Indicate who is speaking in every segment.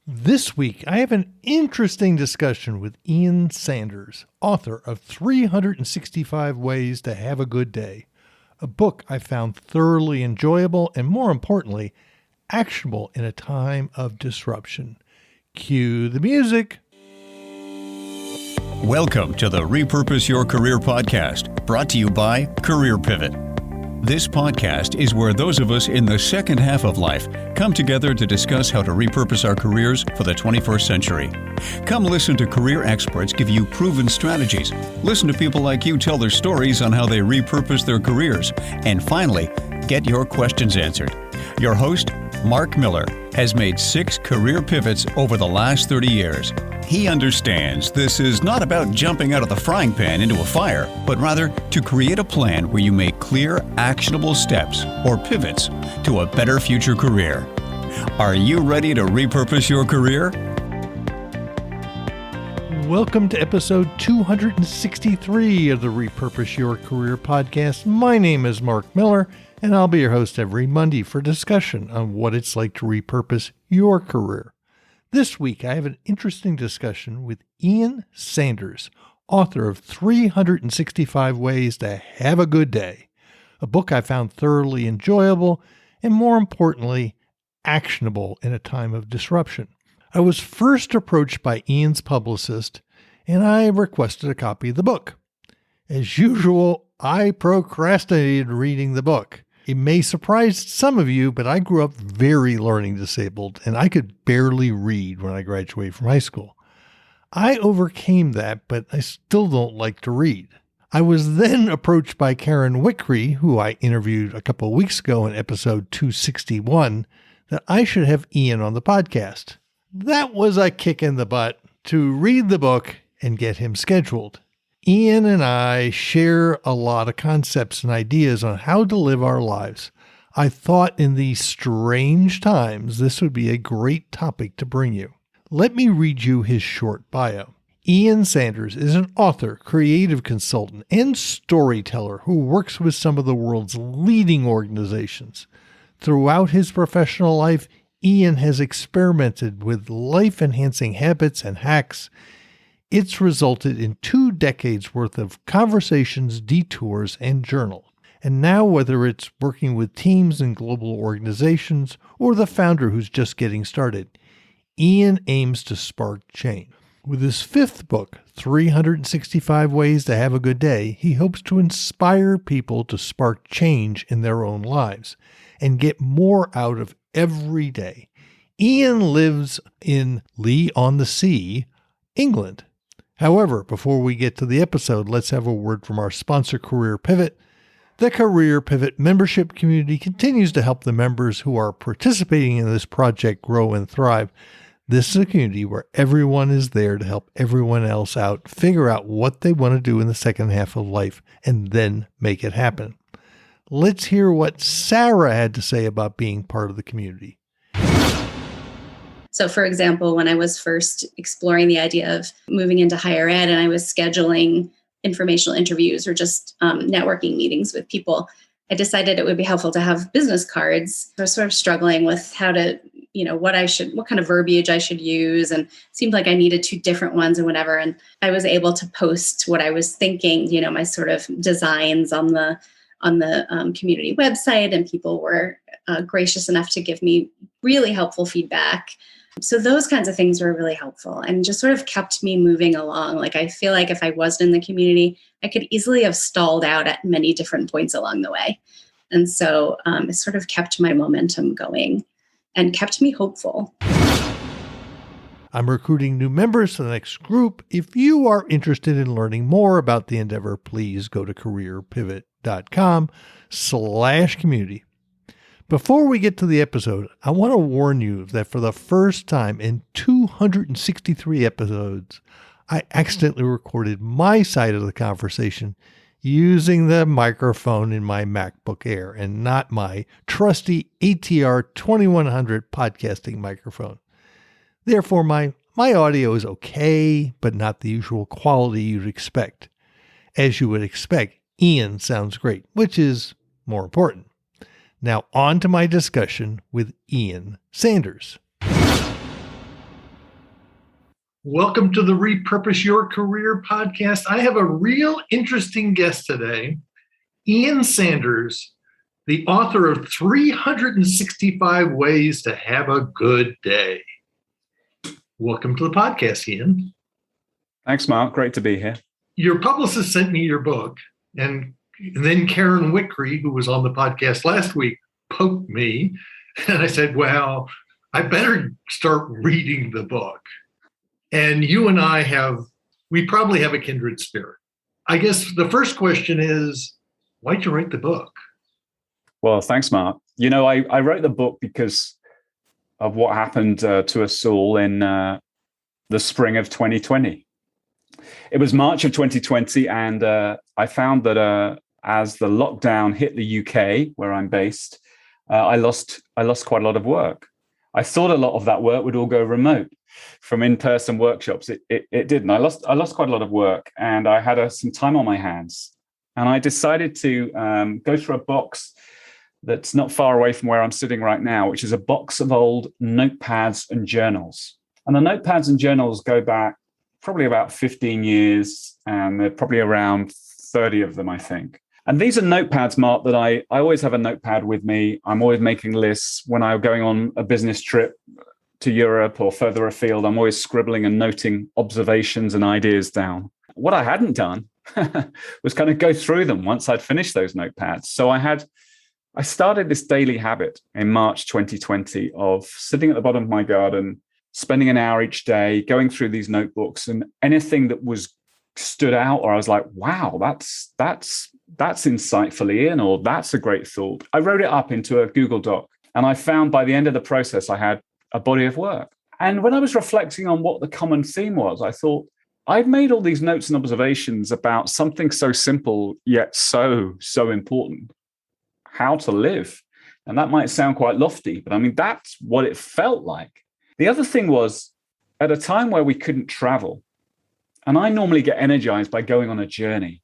Speaker 1: This week, I have an interesting discussion with Ian Sanders, author of 365 Ways to Have a Good Day, a book I found thoroughly enjoyable and, more importantly, actionable in a time of disruption. Cue the music.
Speaker 2: Welcome to the Repurpose Your Career podcast, brought to you by Career Pivot. This podcast is where those of us in the second half of life come together to discuss how to repurpose our careers for the 21st century. Come listen to career experts give you proven strategies. Listen to people like you tell their stories on how they repurpose their careers. And finally, get your questions answered. Your host, Mark Miller, has made 6 career pivots over the last 30 years. He understands this is not about jumping out of the frying pan into a fire, but rather to create a plan where you make clear, actionable steps or pivots to a better future career. Are you ready to repurpose your career?
Speaker 1: Welcome to episode 263 of the Repurpose Your Career podcast. My name is Mark Miller, and I'll be your host every Monday for discussion on what it's like to repurpose your career. This week, I have an interesting discussion with Ian Sanders, author of 365 Ways to Have a Good Day, a book I found thoroughly enjoyable and, more importantly, actionable in a time of disruption. I was first approached by Ian's publicist, and I requested a copy of the book. As usual, I procrastinated reading the book. It may surprise some of you, but I grew up very learning disabled, and I could barely read when I graduated from high school. I overcame that, but I still don't like to read. I was then approached by Karen Wickre, who I interviewed a couple of weeks ago in episode 261, that I should have Ian on the podcast. That was a kick in the butt to read the book and get him scheduled. Ian and I share a lot of concepts and ideas on how to live our lives. I thought in these strange times, this would be a great topic to bring you. Let me read you his short bio. Ian Sanders is an author, creative consultant, and storyteller who works with some of the world's leading organizations. Throughout his professional life, Ian has experimented with life-enhancing habits and hacks. It's resulted in 2 decades worth of conversations, detours, and journal. And now, whether it's working with teams in global organizations or the founder who's just getting started, Ian aims to spark change. With his 5th book, 365 Ways to Have a Good Day, he hopes to inspire people to spark change in their own lives and get more out of every day. Ian lives in Lee-on-the-Sea, England. However, before we get to the episode, let's have a word from our sponsor, Career Pivot. The Career Pivot membership community continues to help the members who are participating in this project grow and thrive. This is a community where everyone is there to help everyone else out, figure out what they want to do in the second half of life, and then make it happen. Let's hear what Sarah had to say about being part of the community.
Speaker 3: So, for example, when I was first exploring the idea of moving into higher ed and I was scheduling informational interviews or just networking meetings with people, I decided it would be helpful to have business cards. I was sort of struggling with how to, what kind of verbiage I should use. And it seemed like I needed 2 different ones and whatever. And I was able to post what I was thinking, my sort of designs on the community website, and people were gracious enough to give me really helpful feedback. So those kinds of things were really helpful and just sort of kept me moving along. Like, I feel like if I wasn't in the community, I could easily have stalled out at many different points along the way. And so it sort of kept my momentum going and kept me hopeful.
Speaker 1: I'm recruiting new members to the next group. If you are interested in learning more about the endeavor, please go to careerpivot.com/community. Before we get to the episode, I want to warn you that for the first time in 263 episodes, I accidentally recorded my side of the conversation using the microphone in my MacBook Air and not my trusty ATR 2100 podcasting microphone. Therefore, my audio is okay, but not the usual quality you'd expect. As you would expect, Ian sounds great, which is more important. Now on to my discussion with Ian Sanders. Welcome to the Repurpose Your Career podcast. I have a real interesting guest today, Ian Sanders, the author of 365 Ways to Have a Good Day. Welcome to the podcast, Ian.
Speaker 4: Thanks, Mark. Great to be here.
Speaker 1: Your publicist sent me your book, and then Karen Wickre, who was on the podcast last week, poked me, and I said, well, I better start reading the book. And you and we probably have a kindred spirit. I guess the first question is, why'd you write the book?
Speaker 4: Well, thanks, Mark. You know, I wrote the book because of what happened to us all in the spring of 2020. It was March of 2020, and I found that as the lockdown hit the UK, where I'm based, I lost quite a lot of work. I thought a lot of that work would all go remote from in-person workshops. It didn't. I lost quite a lot of work, and I had some time on my hands. And I decided to go through a box that's not far away from where I'm sitting right now, which is a box of old notepads and journals. And the notepads and journals go back probably about 15 years, and there are probably around 30 of them, I think. And these are notepads, Mark, that I always have a notepad with me. I'm always making lists. When I'm going on a business trip to Europe or further afield, I'm always scribbling and noting observations and ideas down. What I hadn't done was kind of go through them once I'd finished those notepads. So I started this daily habit in March 2020 of sitting at the bottom of my garden, spending an hour each day, going through these notebooks, and anything that stood out, or I was like, wow, that's insightful, Ian, or that's a great thought. I wrote it up into a Google Doc, and I found by the end of the process, I had a body of work. And when I was reflecting on what the common theme was, I thought, I'd made all these notes and observations about something so simple, yet so important, how to live. And that might sound quite lofty, but I mean, that's what it felt like. The other thing was, at a time where we couldn't travel, and I normally get energized by going on a journey,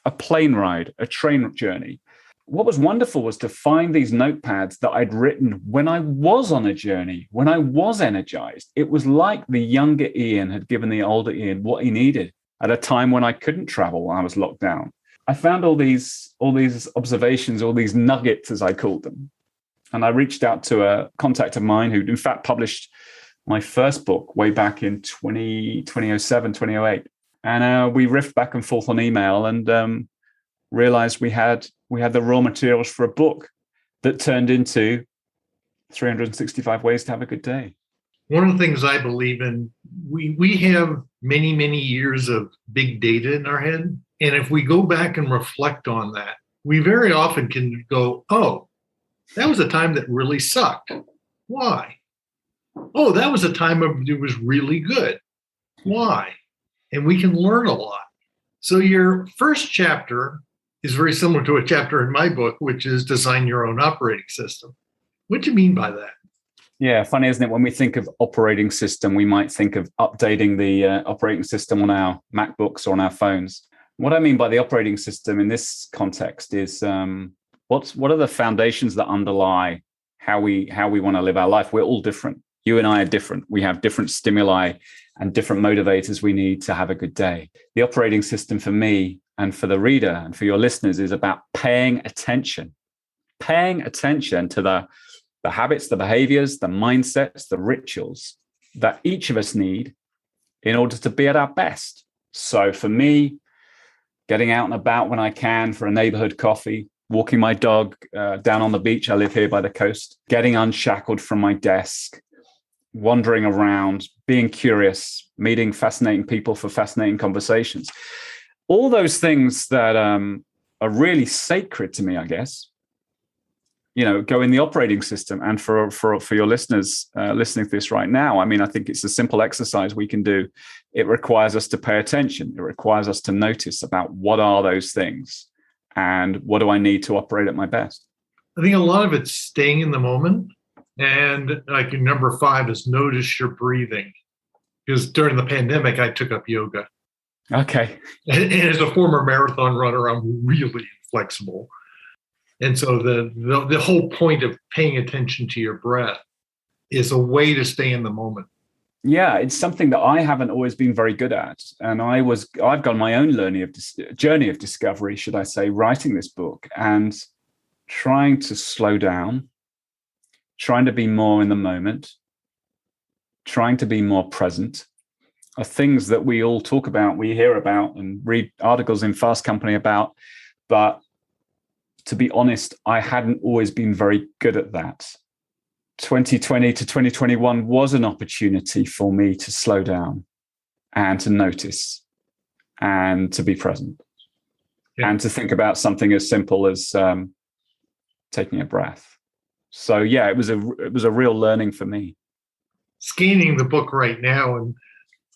Speaker 4: a plane ride, a train journey. What was wonderful was to find these notepads that I'd written when I was on a journey, when I was energized. It was like the younger Ian had given the older Ian what he needed at a time when I couldn't travel, when I was locked down. I found all these observations, all these nuggets, as I called them. And I reached out to a contact of mine who, in fact, published my first book way back in 2007, 2008. And we riffed back and forth on email and realized we had the raw materials for a book that turned into 365 Ways to Have a Good Day.
Speaker 1: One of the things I believe in, we have many, many years of big data in our head. And if we go back and reflect on that, we very often can go, oh, that was a time that really sucked. Why? Oh, that was a time it was really good. Why? And we can learn a lot. So your first chapter is very similar to a chapter in my book, which is Design Your Own Operating System. What do you mean by that?
Speaker 4: Yeah, funny, isn't it? When we think of operating system, we might think of updating the operating system on our MacBooks or on our phones. What I mean by the operating system in this context is what are the foundations that underlie how we want to live our life? We're all different. You and I are different. We have different stimuli and different motivators we need to have a good day. The operating system for me and for the reader and for your listeners is about paying attention to the habits, the behaviors, the mindsets, the rituals that each of us need in order to be at our best. So for me, getting out and about when I can for a neighborhood coffee, walking my dog down on the beach. I live here by the coast, getting unshackled from my desk, wandering around, being curious, meeting fascinating people for fascinating conversations. All those things that are really sacred to me, I guess, go in the operating system. And for your listeners listening to this right now, I mean, I think it's a simple exercise we can do. It requires us to pay attention. It requires us to notice about what are those things and what do I need to operate at my best.
Speaker 1: I think a lot of it's staying in the moment. And like number 5 is notice your breathing. Because during the pandemic, I took up yoga.
Speaker 4: Okay.
Speaker 1: And as a former marathon runner, I'm really flexible. And so the whole point of paying attention to your breath is a way to stay in the moment.
Speaker 4: yeah, it's something that I haven't always been very good at. And I've gone my own journey of discovery, should I say, writing this book and trying to slow down, trying to be more in the moment, trying to be more present are things that we all talk about, we hear about and read articles in Fast Company about. But to be honest, I hadn't always been very good at that. 2020 to 2021 was an opportunity for me to slow down and to notice and to be present and to think about something as simple as taking a breath. So yeah, it was a real learning for me.
Speaker 1: Scanning the book right now, and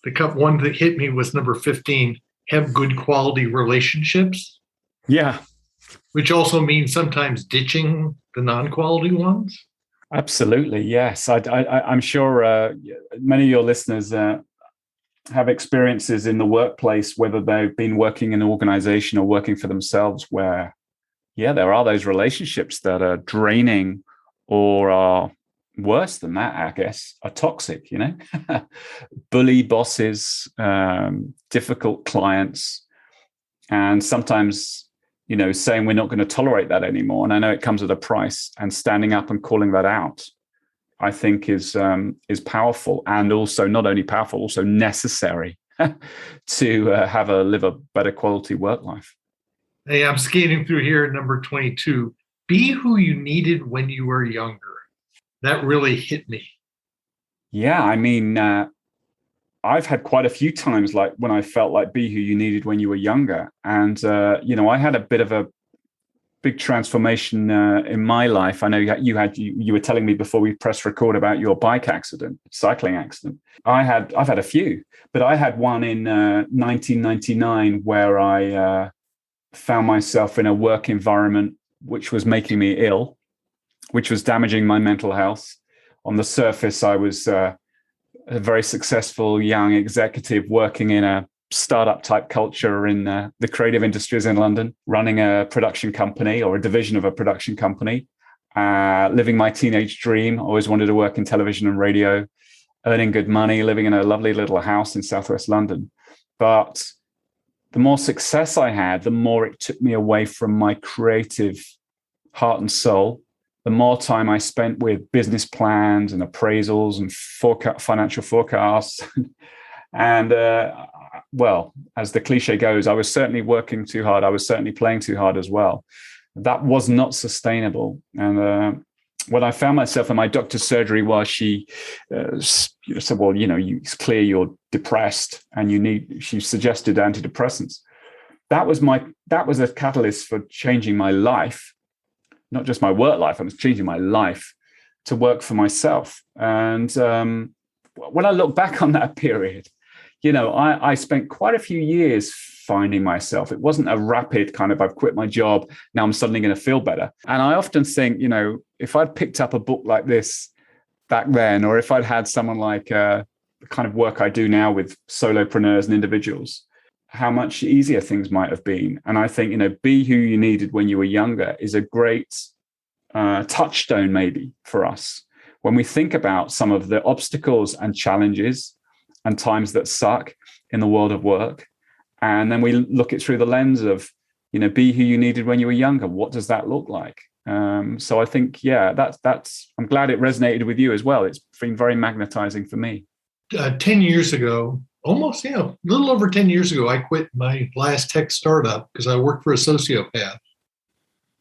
Speaker 1: the one that hit me was number 15, have good quality relationships.
Speaker 4: Yeah.
Speaker 1: Which also means sometimes ditching the non-quality ones.
Speaker 4: Absolutely, yes. I'm sure many of your listeners have experiences in the workplace, whether they've been working in an organization or working for themselves, where, yeah, there are those relationships that are draining or are worse than that, I guess, are toxic, bully bosses, difficult clients, and sometimes saying we're not going to tolerate that anymore. And I know it comes at a price, and standing up and calling that out, I think is powerful, and also not only powerful, also necessary to live a better quality work life.
Speaker 1: Hey, I'm skating through here, number 22. Be who you needed when you were younger. That really hit me.
Speaker 4: Yeah, I mean, I've had quite a few times like when I felt like be who you needed when you were younger. And, I had a bit of a big transformation in my life. I know you were telling me before we pressed record about your cycling accident. I've had a few, but I had one in 1999 where I found myself in a work environment which was making me ill, which was damaging my mental health. On the surface, I was a very successful young executive working in a startup type culture in the creative industries in London, running a production company or a division of a production company, living my teenage dream. Always wanted to work in television and radio, earning good money, living in a lovely little house in southwest London. But the more success I had, the more it took me away from my creative heart and soul. The more time I spent with business plans and appraisals and financial forecasts. And, as the cliche goes, I was certainly working too hard. I was certainly playing too hard as well. That was not sustainable. And when I found myself in my doctor's surgery while she said, well, it's clear you're depressed and she suggested antidepressants. That was a catalyst for changing my life. Not just my work life, I was changing my life to work for myself. And when I look back on that period, I spent quite a few years finding myself. It wasn't a rapid kind of, I've quit my job, now I'm suddenly going to feel better. And I often think, if I'd picked up a book like this back then, or if I'd had someone like the kind of work I do now with solopreneurs and individuals, how much easier things might have been. And I think, be who you needed when you were younger is a great touchstone maybe for us. When we think about some of the obstacles and challenges and times that suck in the world of work, and then we look it through the lens of, be who you needed when you were younger. What does that look like? So I think, that's, I'm glad it resonated with you as well. It's been very magnetizing for me. 10 years ago, almost, a little over 10 years ago, I quit my last tech startup because I worked for a sociopath.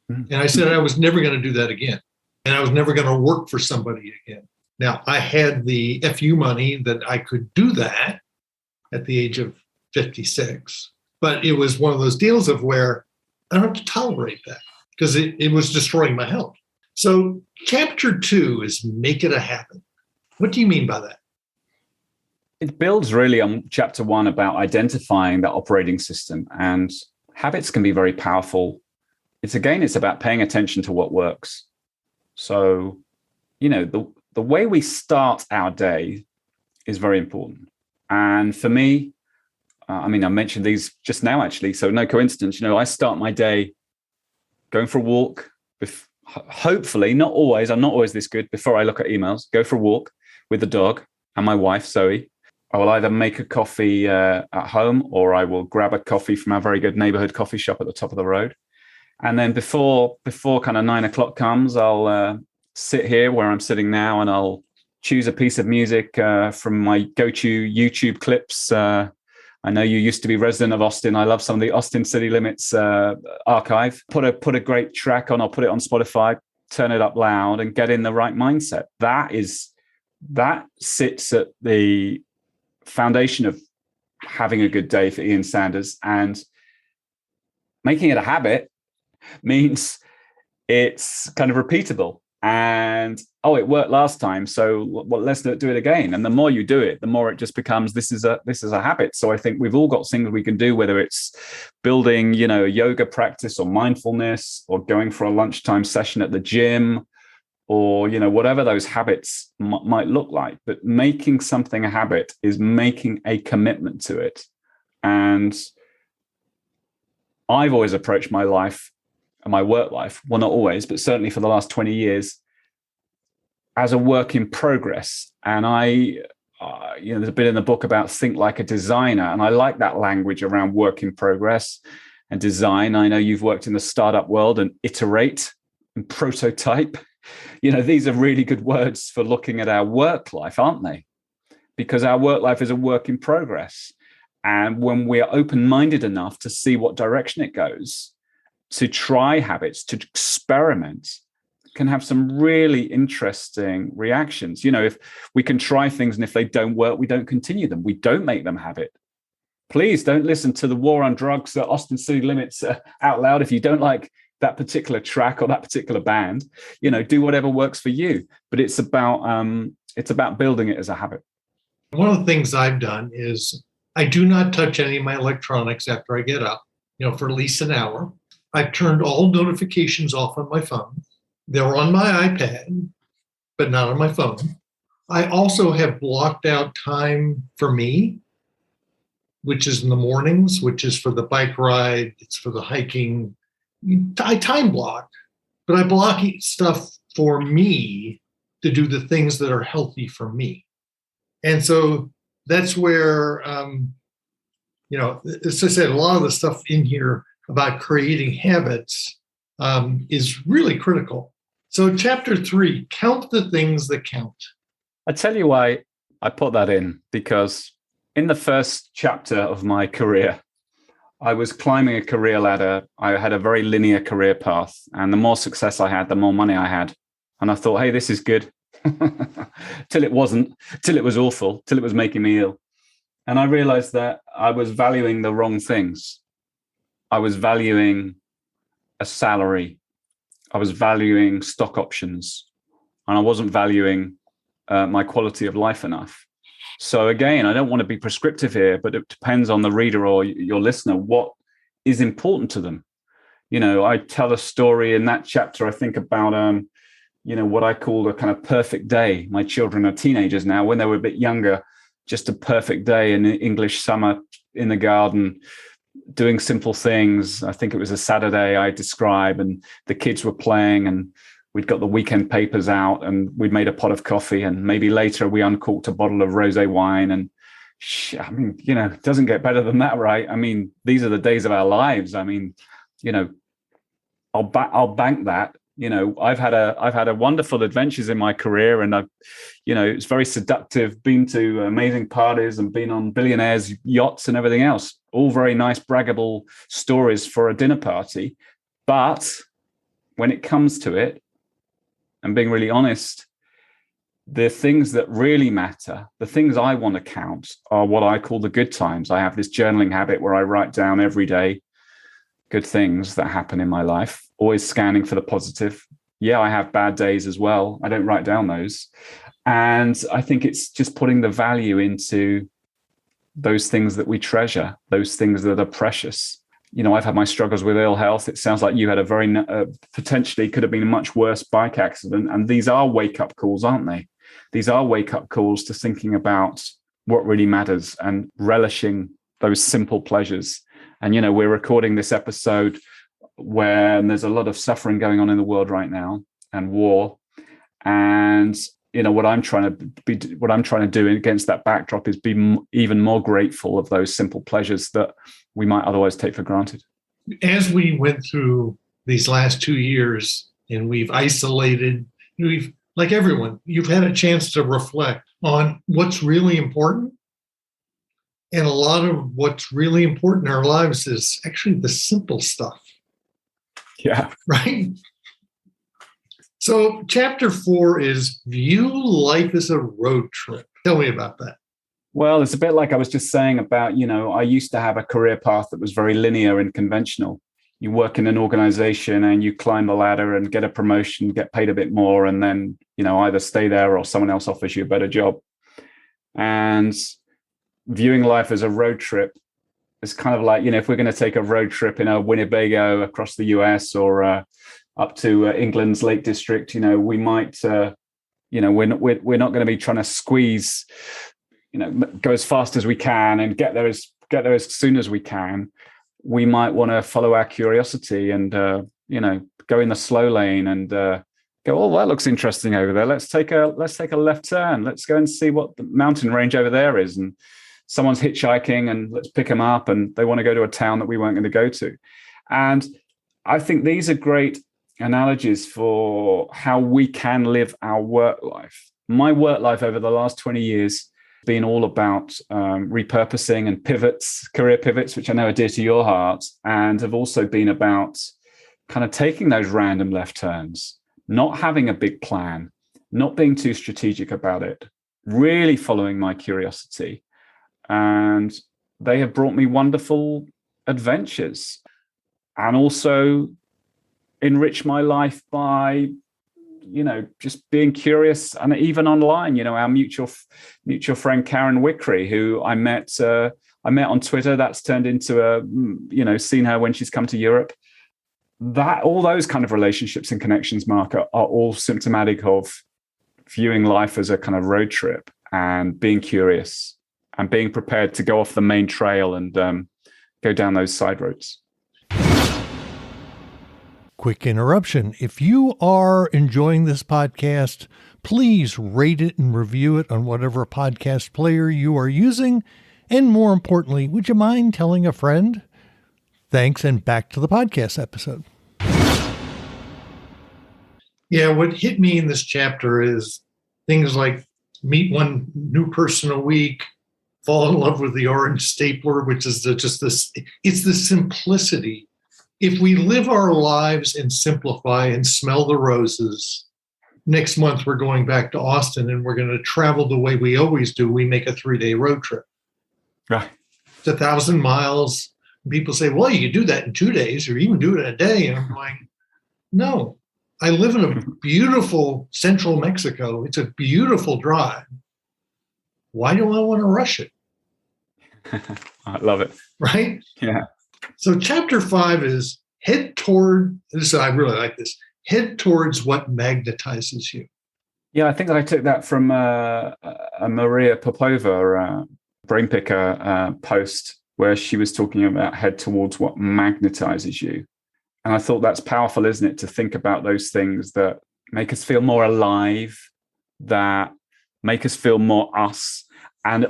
Speaker 4: And I said I was never going to do that again. And I was never going to work for somebody again. Now, I had the FU money that I could do that at the age of 56. But it was one of those deals of where I don't have to tolerate that because it was destroying my health. So chapter 2 is make it a habit. What do you mean by that? It builds really on chapter 1 about identifying that operating system, and habits can be very powerful. It's about paying attention to what works. So, the way we start our day is very important. And for me, I mentioned these just now, actually, so no coincidence. I start my day going for a walk. Hopefully, not always, I'm not always this good, before I look at emails, go for a walk with the dog. and my wife, Zoe. I will either make a coffee at home, or I will grab a coffee from our very good neighborhood coffee shop at the top of the road. And then before kind of 9 o'clock comes, I'll sit here where I'm sitting now, and I'll choose a piece of music from my go-to YouTube clips. I know you used to be resident of Austin. I love some of the Austin City Limits archive. Put a great track on. I'll put it on Spotify, turn it up loud, and get in the right mindset. That sits at the foundation of having a good day for Ian Sanders. And making it a habit means it's kind of repeatable. And it worked last time, so let's do it again. And the more you do it, the more it just becomes this is a habit. So I think we've all got things we can do, whether it's building, a yoga practice or mindfulness, or going for a lunchtime session at the gym, or whatever those habits might look like. But making something a habit is making a commitment to it. And I've always approached my life, my work life, well, not always, but certainly for the last 20 years, as a work in progress. And there's a bit in the book about think like a designer. And I like that language around work in progress and design. I know you've worked in the startup world, and iterate and prototype. These are really good words for looking at our work life, aren't they? Because our work life is a work in progress. And when we're open-minded enough to see what direction it goes, to try habits, to experiment, can have some really interesting reactions. If we can try things, and if they don't work, we don't continue them. We don't make them habit. Please don't listen to the War on Drugs at Austin City Limits out loud if you don't like that particular track or that particular band. Do whatever works for you. But it's about building it as a habit.
Speaker 1: One of the things I've done is I do not touch any of my electronics after I get up, for at least an hour. I've turned all notifications off on my phone. They're on my iPad, but not on my phone. I also have blocked out time for me, which is in the mornings, which is for the bike ride, it's for the hiking. I time block, but I block stuff for me to do the things that are healthy for me. And so that's where, as I said, a lot of the stuff in here about creating habits is really critical. So chapter 3, count the things that count.
Speaker 4: I tell you why I put that in, because in the first chapter of my career, I was climbing a career ladder. I had a very linear career path, and the more success I had, the more money I had. And I thought, hey, this is good. Till it wasn't, till it was awful, till it was making me ill. And I realized that I was valuing the wrong things. I was valuing a salary. I was valuing stock options, and I wasn't valuing my quality of life enough. So again, I don't want to be prescriptive here, but it depends on the reader or your listener, what is important to them. I tell a story in that chapter, I think about, what I call a kind of perfect day. My children are teenagers now. When they were a bit younger, just a perfect day in the English summer in the garden, doing simple things. I think it was a Saturday I describe, and the kids were playing, and we'd got the weekend papers out, and we'd made a pot of coffee, and maybe later we uncorked a bottle of rosé wine. And it doesn't get better than that, right? These are the days of our lives. I'll bank that. I've had wonderful adventures in my career, and it's very seductive, been to amazing parties and been on billionaires' yachts and everything else. All very nice, braggable stories for a dinner party. But when it comes to it, and being really honest, the things that really matter, the things I want to count, are what I call the good times. I have this journaling habit where I write down every day good things that happen in my life, always scanning for the positive. Yeah, I have bad days as well. I don't write down those. And I think it's just putting the value into those things that we treasure, those things that are precious. I've had my struggles with ill health. It sounds like you had a very potentially could have been a much worse bike accident. And these are wake-up calls, aren't they? These are wake-up calls to thinking about what really matters and relishing those simple pleasures. And, we're recording this episode when there's a lot of suffering going on in the world right now, and war. And what I'm trying to do against that backdrop is be even more grateful of those simple pleasures that we might otherwise take for granted.
Speaker 1: As we went through these last 2 years and we've isolated, like everyone, you've had a chance to reflect on what's really important. And a lot of what's really important in our lives is actually the simple stuff.
Speaker 4: Yeah.
Speaker 1: Right? So chapter 4 is view life as a road trip. Tell me about that.
Speaker 4: Well, it's a bit like I was just saying about, I used to have a career path that was very linear and conventional. You work in an organization and you climb the ladder and get a promotion, get paid a bit more, and then, either stay there or someone else offers you a better job. And viewing life as a road trip is kind of like, if we're going to take a road trip in a Winnebago across the US or up to England's Lake District, we might, we're not going to be trying to squeeze, go as fast as we can and get there as soon as we can. We might want to follow our curiosity and, go in the slow lane and go, oh, that looks interesting over there. Let's take a left turn. Let's go and see what the mountain range over there is. And someone's hitchhiking and let's pick them up, and they want to go to a town that we weren't going to go to. And I think these are great analogies for how we can live our work life. My work life over the last 20 years been all about repurposing and pivots, career pivots, which I know are dear to your heart, and have also been about kind of taking those random left turns, not having a big plan, not being too strategic about it, really following my curiosity. And they have brought me wonderful adventures and also enrich my life by just being curious. And even online, our mutual friend Karen Wickre, who I met on Twitter. That's turned into seen her when she's come to Europe. That all those kind of relationships and connections, Mark, are all symptomatic of viewing life as a kind of road trip and being curious and being prepared to go off the main trail and go down those side roads.
Speaker 1: Quick interruption. If you are enjoying this podcast, please rate it and review it on whatever podcast player you are using. And more importantly, would you mind telling a friend? Thanks, and back to the podcast episode. Yeah, what hit me in this chapter is things like meet one new person a week, fall in love with the orange stapler, which is it's the simplicity. If we live our lives and simplify and smell the roses, next month we're going back to Austin and we're going to travel the way we always do. We make a 3-day road trip.
Speaker 4: Right.
Speaker 1: It's 1,000 miles. People say, well, you can do that in 2 days or even do it in a day. And I'm like, no, I live in a beautiful central Mexico. It's a beautiful drive. Why do I want to rush it?
Speaker 4: I love it.
Speaker 1: Right?
Speaker 4: Yeah.
Speaker 1: So chapter 5 is head toward, I really like this, head towards what magnetizes you.
Speaker 4: Yeah, I think I took that from a Maria Popova, Brain Picker post, where she was talking about head towards what magnetizes you. And I thought that's powerful, isn't it? To think about those things that make us feel more alive, that make us feel more us. And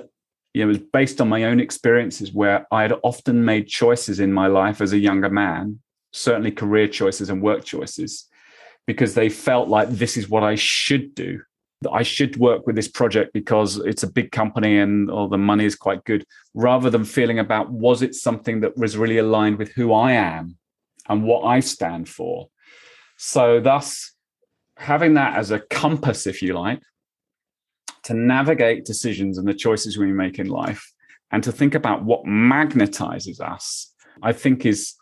Speaker 4: it was based on my own experiences where I had often made choices in my life as a younger man, certainly career choices and work choices, because they felt like this is what I should do. I should work with this project because it's a big company and the money is quite good, rather than feeling about, was it something that was really aligned with who I am and what I stand for? So thus, having that as a compass, if you like, to navigate decisions and the choices we make in life, and to think about what magnetizes us, I think is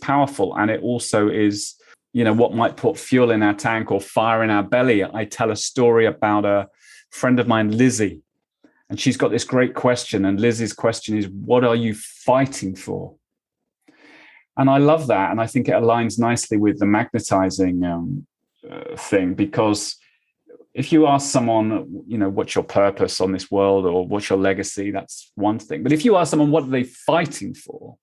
Speaker 4: powerful. And it also is, what might put fuel in our tank or fire in our belly. I tell a story about a friend of mine, Lizzie, and she's got this great question. And Lizzie's question is, what are you fighting for? And I love that. And I think it aligns nicely with the magnetizing thing, because if you ask someone, what's your purpose on this world or what's your legacy, that's one thing. But if you ask someone, what are they fighting for?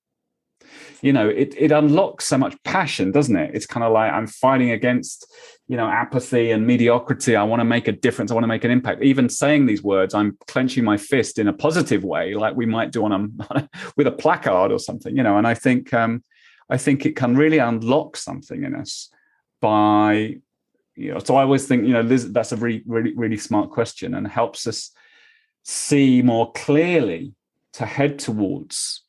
Speaker 4: It unlocks so much passion, doesn't it? It's kind of like I'm fighting against, apathy and mediocrity. I want to make a difference. I want to make an impact. Even saying these words, I'm clenching my fist in a positive way, like we might do with a placard or something, And I think it can really unlock something in us by, So I always think, that's a really, really, really smart question, and helps us see more clearly to head towards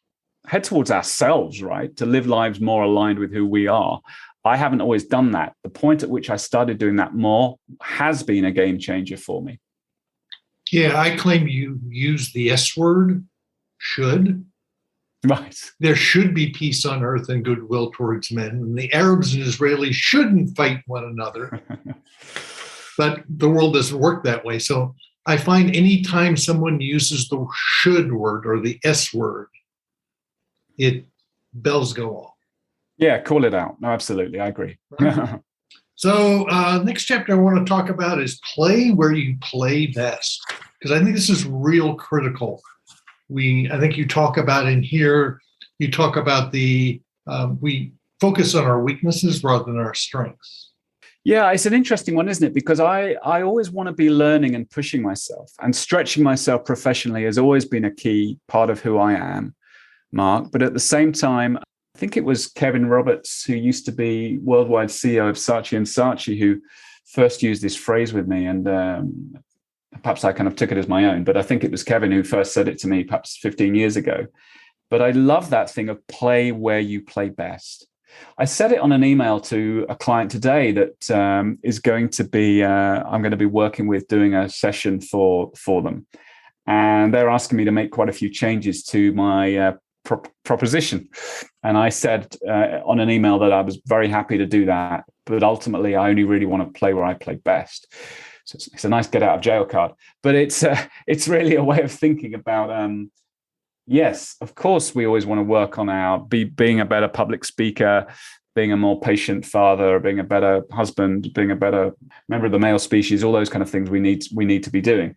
Speaker 4: ourselves, right? To live lives more aligned with who we are. I haven't always done that. The point at which I started doing that more has been a game changer for me.
Speaker 1: Yeah, I claim you use the S word, should.
Speaker 4: Right.
Speaker 1: There should be peace on earth and goodwill towards men. And the Arabs and Israelis shouldn't fight one another. But the world doesn't work that way. So I find anytime someone uses the should word or the S word, bells go off.
Speaker 4: Yeah, call it out. No, absolutely. I agree.
Speaker 1: So next chapter I want to talk about is play where you play best, because I think this is real critical. I think you talk about in here, you talk about we focus on our weaknesses rather than our strengths.
Speaker 4: Yeah, it's an interesting one, isn't it? Because I always want to be learning and pushing myself, and stretching myself professionally has always been a key part of who I am, Mark. But at the same time, I think it was Kevin Roberts, who used to be worldwide CEO of Saatchi & Saatchi, who first used this phrase with me. And perhaps I kind of took it as my own, but I think it was Kevin who first said it to me perhaps 15 years ago. But I love that thing of play where you play best. I said it on an email to a client today that is going to be, I'm going to be working with, doing a session for them. And they're asking me to make quite a few changes to my proposition. And I said on an email that I was very happy to do that, but ultimately I only really want to play where I play best. So it's a nice get out of jail card, but it's really a way of thinking about, yes, of course, we always want to work on being a better public speaker, being a more patient father, being a better husband, being a better member of the male species, all those kind of things we need to be doing.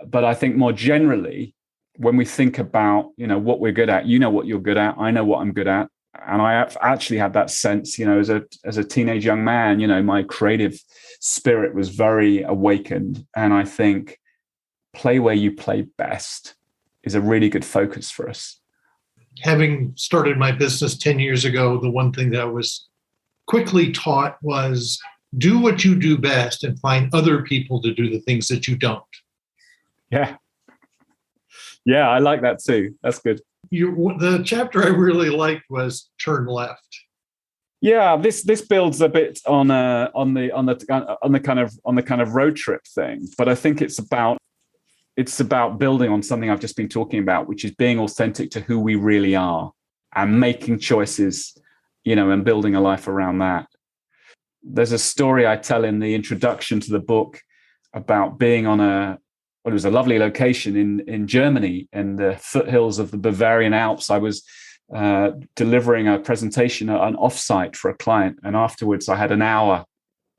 Speaker 4: But I think more generally, when we think about, what we're good at, what you're good at, I know what I'm good at. And I actually had that sense, as a teenage young man, my creative spirit was very awakened. And I think play where you play best is a really good focus for us.
Speaker 1: Having started my business 10 years ago, the one thing that I was quickly taught was do what you do best and find other people to do the things that you don't.
Speaker 4: Yeah. Yeah, I like that too. That's good.
Speaker 1: The chapter I really liked was turn left.
Speaker 4: Yeah, this builds a bit on the kind of road trip thing, but I think it's about building on something I've just been talking about, which is being authentic to who we really are and making choices, and building a life around that. There's a story I tell in the introduction to the book about being on it was a lovely location in Germany, in the foothills of the Bavarian Alps. I was delivering a presentation, an offsite for a client. And afterwards I had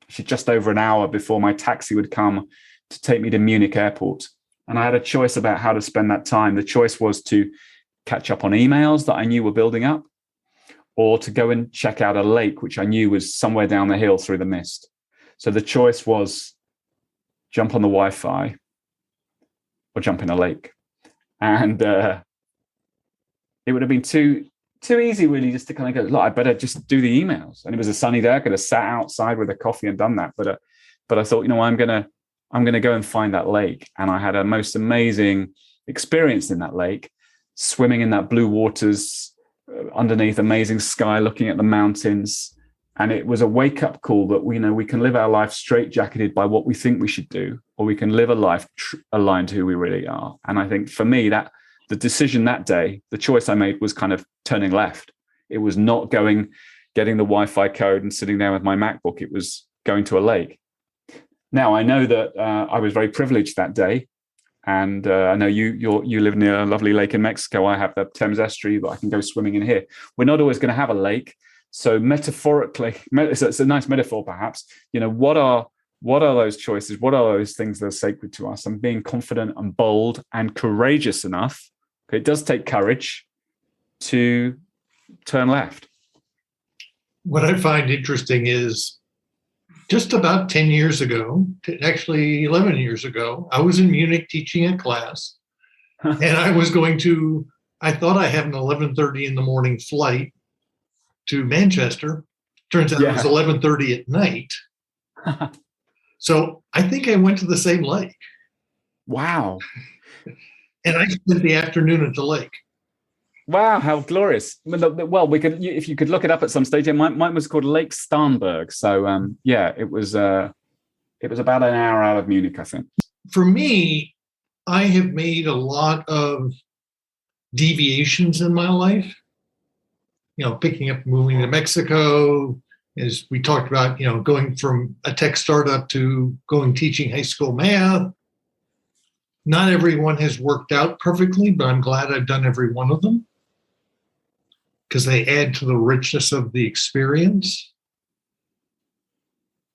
Speaker 4: just over an hour before my taxi would come to take me to Munich airport. And I had a choice about how to spend that time. The choice was to catch up on emails that I knew were building up, or to go and check out a lake, which I knew was somewhere down the hill through the mist. So the choice was jump on the Wi-Fi or jump in a lake. And it would have been too easy, really, just to kind of go, look, I better just do the emails. And it was a sunny day. I could have sat outside with a coffee and done that. But I thought, I'm going to go and find that lake. And I had a most amazing experience in that lake, swimming in that blue waters underneath amazing sky, looking at the mountains. And it was a wake-up call that we can live our life straitjacketed by what we think we should do, or we can live a life aligned to who we really are. And I think for me, that the decision that day, the choice I made was kind of turning left. It was not getting the Wi-Fi code and sitting there with my MacBook. It was going to a lake. Now, I know that I was very privileged that day. And I know you live near a lovely lake in Mexico. I have the Thames Estuary, but I can go swimming in here. We're not always going to have a lake. So metaphorically, it's a nice metaphor, perhaps. What are those choices? What are those things that are sacred to us? And being confident and bold and courageous enough. It does take courage to turn left.
Speaker 1: What I find interesting is just about 10 years ago, actually 11 years ago, I was in Munich teaching a class, and I thought I had an 11:30 in the morning flight to Manchester. Turns out it was 11:30 at night. So I think I went to the same lake.
Speaker 4: Wow.
Speaker 1: And I spent the afternoon at the lake.
Speaker 4: Wow, how glorious. Well, if you could look it up at some stage. Mine was called Lake Starnberg. So it was about an hour out of Munich, I think.
Speaker 1: For me, I have made a lot of deviations in my life. Moving to Mexico, as we talked about, going from a tech startup to teaching high school math. Not everyone has worked out perfectly, but I'm glad I've done every one of them, because they add to the richness of the experience.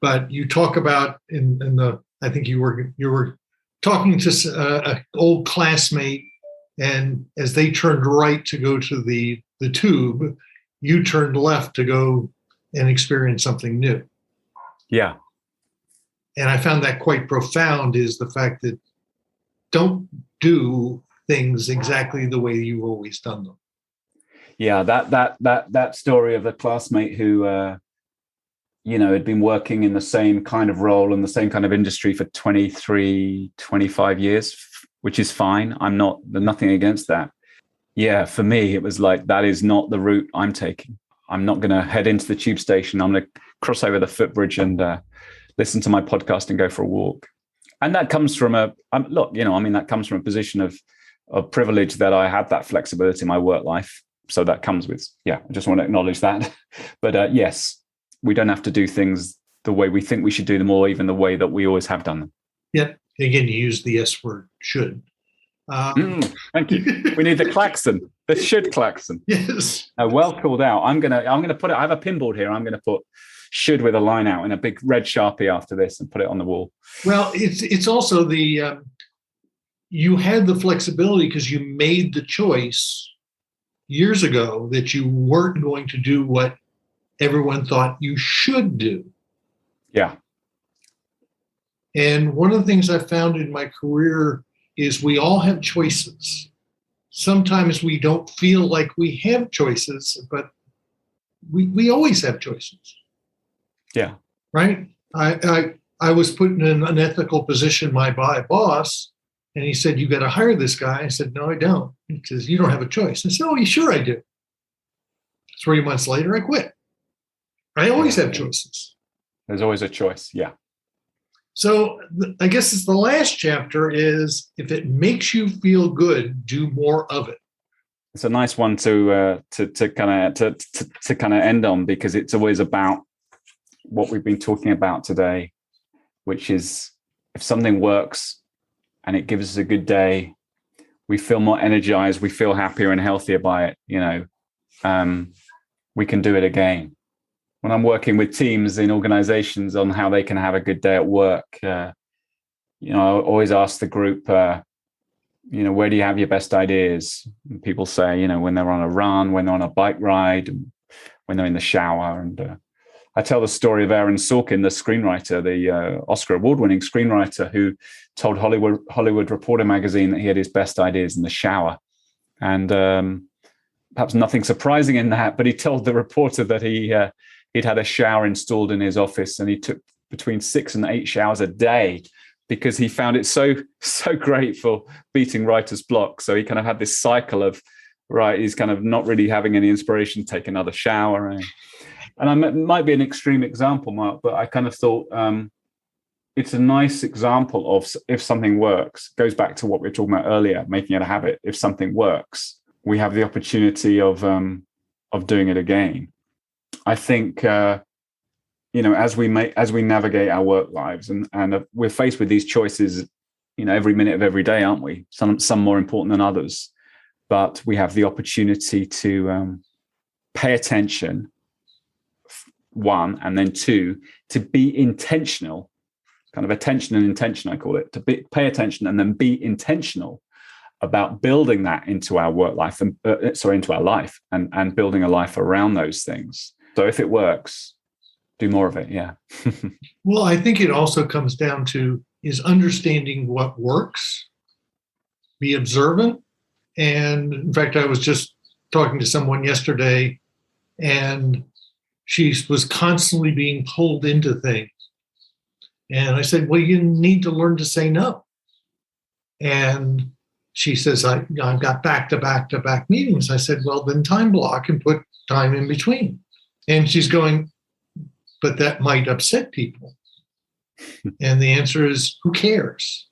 Speaker 1: But you talk about I think you were talking to an old classmate, and as they turned right to go to the tube, you turned left to go and experience something new.
Speaker 4: Yeah.
Speaker 1: And I found that quite profound, is the fact that don't do things exactly the way you've always done them.
Speaker 4: Yeah, that story of the classmate who had been working in the same kind of role and the same kind of industry for 23, 25 years, which is fine. Nothing against that. Yeah, for me, it was like, that is not the route I'm taking. I'm not going to head into the tube station. I'm going to cross over the footbridge and listen to my podcast and go for a walk. And that comes from that comes from a position of privilege, that I had that flexibility in my work life. So that comes with, I just want to acknowledge that. But yes, we don't have to do things the way we think we should do them, or even the way that we always have done them.
Speaker 1: Yeah. Again, you use the S word, should.
Speaker 4: Thank you. We need the klaxon, the should klaxon.
Speaker 1: Yes.
Speaker 4: Well called out. I'm gonna put it. I have a pinboard here. I'm gonna put should with a line out in a big red Sharpie after this and put it on the wall.
Speaker 1: Well, it's also you had the flexibility because you made the choice years ago that you weren't going to do what everyone thought you should do.
Speaker 4: Yeah.
Speaker 1: And one of the things I found in my career is we all have choices. Sometimes we don't feel like we have choices, but we always have choices.
Speaker 4: Yeah.
Speaker 1: Right? I was put in an unethical position by my boss, and he said, "You got to hire this guy." I said, "No, I don't." He says, "You don't have a choice." I said, "Oh, sure I do." 3 months later, I quit. I always have choices.
Speaker 4: There's always a choice. Yeah.
Speaker 1: So I guess it's the last chapter is, if it makes you feel good, do more of it.
Speaker 4: It's a nice one to kind of end on, because it's always about what we've been talking about today, which is, if something works and it gives us a good day, we feel more energized, we feel happier and healthier by it. We can do it again. When I'm working with teams in organizations on how they can have a good day at work, I always ask the group, where do you have your best ideas? And people say, when they're on a run, when they're on a bike ride, when they're in the shower. And I tell the story of Aaron Sorkin, the screenwriter, the Oscar award-winning screenwriter, who told Hollywood Reporter magazine that he had his best ideas in the shower. And perhaps nothing surprising in that, but he told the reporter that he'd had a shower installed in his office, and he took between 6 and 8 showers a day, because he found it so great for beating writer's block. So he kind of had this cycle of, he's kind of not really having any inspiration, take another shower. And it might be an extreme example, Mark, but I kind of thought it's a nice example of, if something works, goes back to what we were talking about earlier, making it a habit. If something works, we have the opportunity of doing it again. I think, as we navigate our work lives, and we're faced with these choices, every minute of every day, aren't we? Some more important than others, but we have the opportunity to pay attention, one, and then two, to be intentional, kind of attention and intention, I call it, to pay attention and then be intentional about building that into our work life and into our life and building a life around those things. So if it works, do more of it. Yeah.
Speaker 1: Well, I think it also comes down to is understanding what works, be observant. And in fact, I was just talking to someone yesterday, and she was constantly being pulled into things. And I said, well, you need to learn to say no. And she says, I've got back-to-back meetings. I said, well, then time block and put time in between. And she's going, but that might upset people. And the answer is, who cares?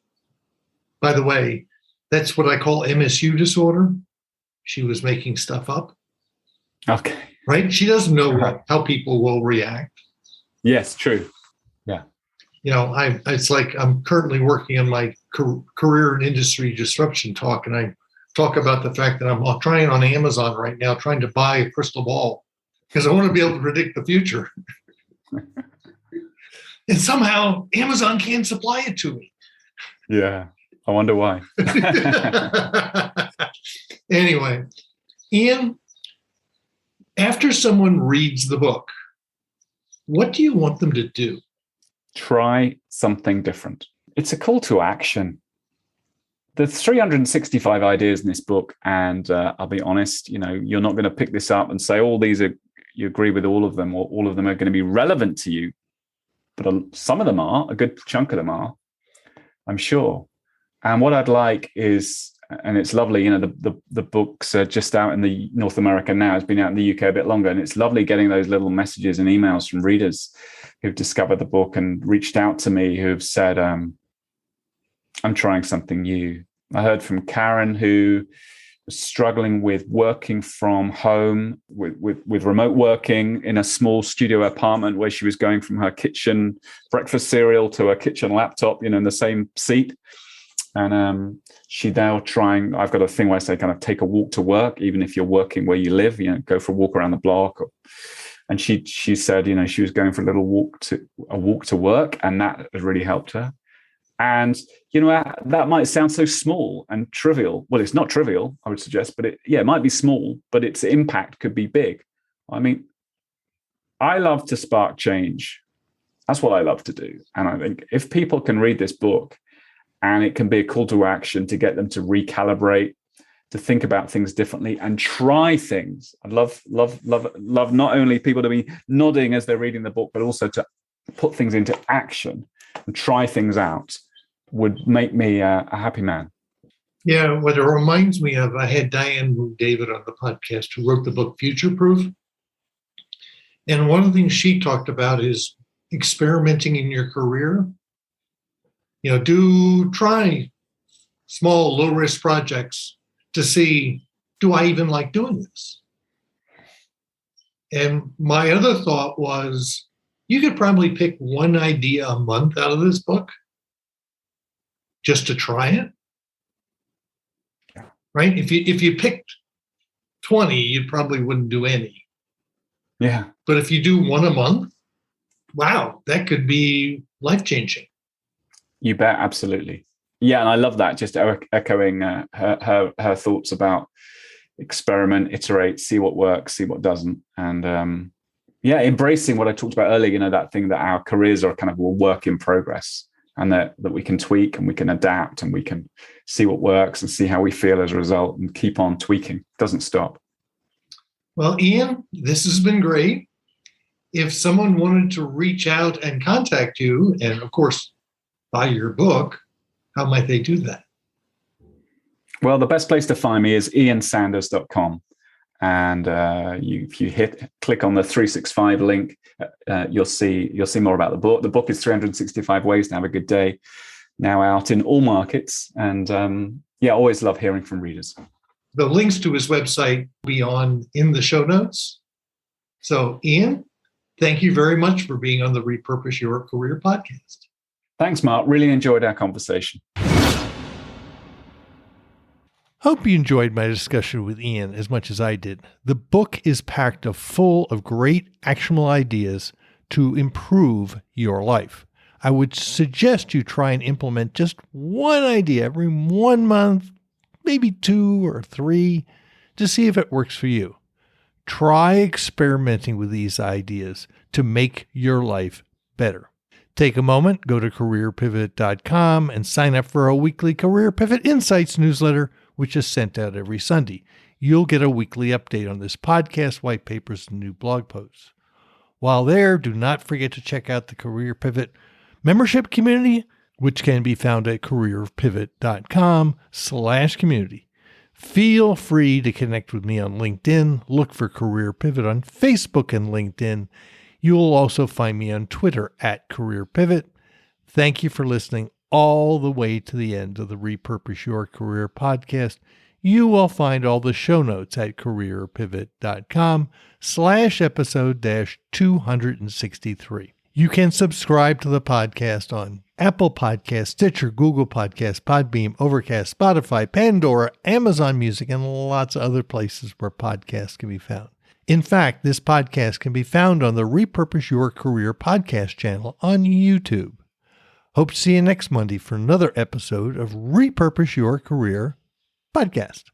Speaker 1: By the way, that's what I call MSU disorder. She was making stuff up.
Speaker 4: Okay.
Speaker 1: Right? She doesn't know how people will react.
Speaker 4: Yes, true. Yeah.
Speaker 1: You know, it's like I'm currently working on my career and industry disruption talk, and I talk about the fact that I'm trying on Amazon right now, trying to buy a crystal ball because I want to be able to predict the future. And somehow Amazon can't supply it to me.
Speaker 4: Yeah. I wonder why.
Speaker 1: Anyway, Ian, after someone reads the book, what do you want them to do?
Speaker 4: Try something different. It's a call to action. There's 365 ideas in this book, and I'll be honest, you're not going to pick this up and say all these are, you agree with all of them, or all of them are going to be relevant to you. But some of them are, a good chunk of them are, I'm sure. And what I'd like is, and it's lovely, the books are just out in the North America now. It's been out in the UK a bit longer, and it's lovely getting those little messages and emails from readers who've discovered the book and reached out to me, who've said, I'm trying something new. I heard from Karen, who was struggling with working from home, with remote working in a small studio apartment where she was going from her kitchen breakfast cereal to her kitchen laptop, in the same seat. And she now trying, I've got a thing where I say kind of take a walk to work, even if you're working where you live, go for a walk around the block. And she said, she was going for a little walk to work, and that has really helped her. And, that might sound so small and trivial. Well, it's not trivial, I would suggest, but it might be small, but its impact could be big. I mean, I love to spark change. That's what I love to do. And I think if people can read this book, and it can be a call to action to get them to recalibrate, to think about things differently and try things. I love not only people to be nodding as they're reading the book, but also to put things into action and try things out would make me a happy man.
Speaker 1: Yeah, what it reminds me of, I had Diane David on the podcast who wrote the book Future Proof. And one of the things she talked about is experimenting in your career. Try small, low-risk projects to see, do I even like doing this? And my other thought was, you could probably pick one idea a month out of this book just to try it.
Speaker 4: Yeah.
Speaker 1: Right? If you picked 20, you probably wouldn't do any.
Speaker 4: Yeah.
Speaker 1: But if you do one a month, wow, that could be life-changing.
Speaker 4: You bet, absolutely. Yeah, and I love that, just echoing her thoughts about experiment, iterate, see what works, see what doesn't. And embracing what I talked about earlier, that thing that our careers are kind of a work in progress, and that we can tweak and we can adapt and we can see what works and see how we feel as a result and keep on tweaking. It doesn't stop. Well,
Speaker 1: Ian, this has been great. If someone wanted to reach out and contact you, and of course, buy your book, how might they do that?
Speaker 4: Well, the best place to find me is iansanders.com. And if you click on the 365 link, you'll see more about the book. The book is 365 Ways to Have a Good Day, now out in all markets. And always love hearing from readers.
Speaker 1: The links to his website will be in the show notes. So, Ian, thank you very much for being on the Repurpose Your Career podcast.
Speaker 4: Thanks, Mark. Really enjoyed our conversation.
Speaker 1: Hope you enjoyed my discussion with Ian as much as I did. The book is packed full of great actionable ideas to improve your life. I would suggest you try and implement just one idea every 1 month, maybe 2 or 3, to see if it works for you. Try experimenting with these ideas to make your life better. Take a moment, go to careerpivot.com and sign up for a weekly Career Pivot Insights newsletter, which is sent out every Sunday. You'll get a weekly update on this podcast, white papers, and new blog posts. While there, do not forget to check out the Career Pivot membership community, which can be found at careerpivot.com/community. Feel free to connect with me on LinkedIn. Look for Career Pivot on Facebook and LinkedIn. You will also find me on Twitter at Career Pivot. Thank you for listening all the way to the end of the Repurpose Your Career podcast. You will find all the show notes at careerpivot.com/episode-263. You can subscribe to the podcast on Apple Podcasts, Stitcher, Google Podcasts, Podbeam, Overcast, Spotify, Pandora, Amazon Music, and lots of other places where podcasts can be found. In fact, this podcast can be found on the Repurpose Your Career podcast channel on YouTube. Hope to see you next Monday for another episode of Repurpose Your Career podcast.